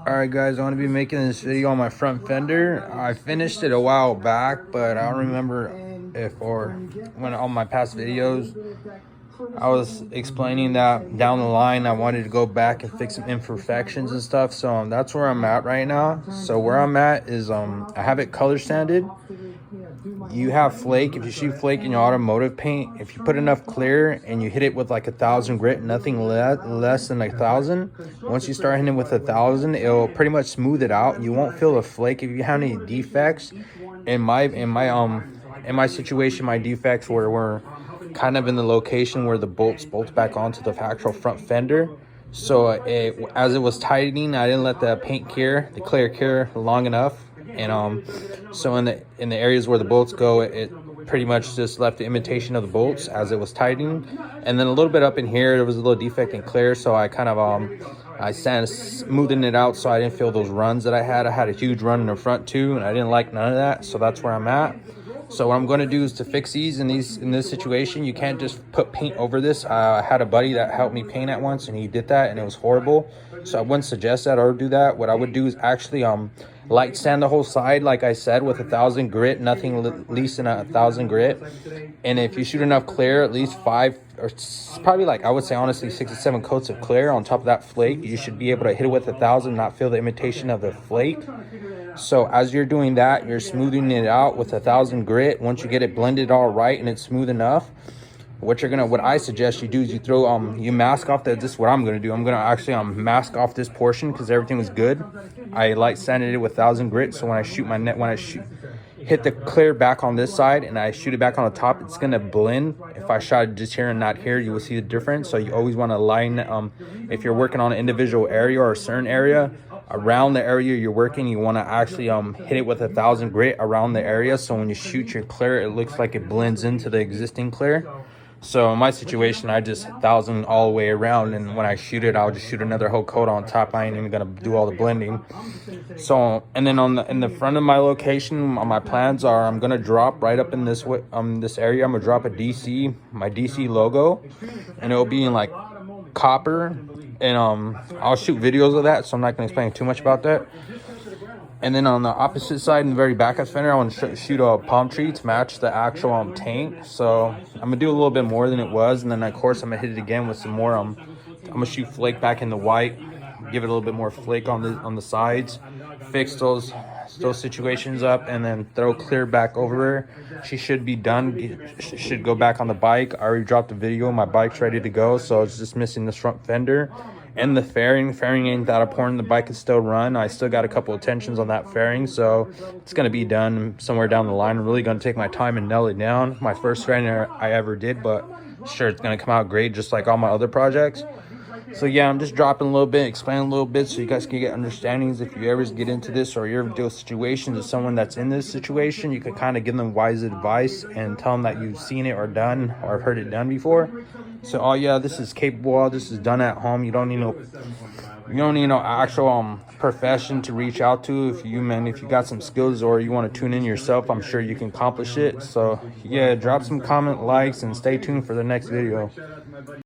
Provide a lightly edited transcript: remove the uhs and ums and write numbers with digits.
Alright guys, I want to be making this video on my front fender. I finished it a while back, but I don't remember if or when on my past videos I was explaining that down the line I wanted to go back and fix some imperfections and stuff. So that's where I'm at right now. So where I'm at is I have it color sanded. You have flake. If you shoot flake in your automotive paint, if you put enough clear and you hit it with like 1,000 grit, nothing less than 1,000, once you start hitting with 1,000, it'll pretty much smooth it out. You won't feel the flake. If you have any defects, in my situation, my defects were kind of in the location where the bolts back onto the actual front fender. So as it was tightening, I didn't let the paint cure, the clear cure long enough. And so in the areas where the bolts go, it pretty much just left the imitation of the bolts as it was tightening. And then a little bit up in here, there was a little defect in clear, so I kind of I smoothing it out so I didn't feel those runs that I had. I had a huge run in the front too, and I didn't like none of that. So that's where I'm at. So what I'm going to do is to fix these in this situation, you can't just put paint over this. I had a buddy that helped me paint at once, and he did that, and it was horrible. So I wouldn't suggest that or do that. What I would do is actually light sand the whole side, like I said, with 1,000 grit, nothing less than 1,000 grit. And if you shoot enough clear, at least 5 or probably, like I would say honestly 6 to 7 coats of clear on top of that flake, you should be able to hit it with 1,000, not feel the imitation of the flake. So as you're doing that, you're smoothing it out with 1,000 grit. Once you get it blended all right and it's smooth enough, what I suggest you do is you throw you mask off this is what I'm gonna do. I'm gonna actually mask off this portion because everything was good. I light sanded it with 1,000 grit, so when I shoot my net, hit the clear back on this side and I shoot it back on the top, it's gonna blend. If I shot it just here and not here, you will see the difference. So you always want to line if you're working on an individual area or a certain area, around the area you're working, you want to actually hit it with 1,000 grit around the area, so when you shoot your clear, it looks like it blends into the existing clear. So in my situation, I just 1,000 all the way around, and when I shoot it, I'll just shoot another whole coat on top. I ain't even gonna do all the blending. So, and then in the front of my location, my plans are I'm gonna drop right up in this area. I'm gonna drop my DC logo, and it'll be in like copper. And I'll shoot videos of that, so I'm not gonna explain too much about that. And then on the opposite side, in the very back of the fender, I want to shoot a palm tree to match the actual tank. So I'm gonna do a little bit more than it was, and then of course I'm gonna hit it again with some more. I'm gonna shoot flake back in the white, give it a little bit more flake on the sides, fix those situations up, and then throw clear back over her. She should be done. She should go back on the bike. I already dropped the video. My bike's ready to go, so it's just missing this front fender and the fairing. Fairing ain't that important. The bike can still run. I still got a couple of tensions on that fairing, so it's gonna be done somewhere down the line. I'm really gonna take my time and nail it down. My first fairing I ever did, but sure, it's gonna come out great, just like all my other projects. So yeah, I'm just dropping a little bit, explaining a little bit so you guys can get understandings. If you ever get into this or you ever deal with situations with someone that's in this situation, you can kind of give them wise advice and tell them that you've seen it or done or heard it done before. So oh yeah, this is capable. This is done at home. You don't need no actual profession to reach out to. If you got some skills or you want to tune in yourself, I'm sure you can accomplish it. So yeah, drop some comment, likes, and stay tuned for the next video.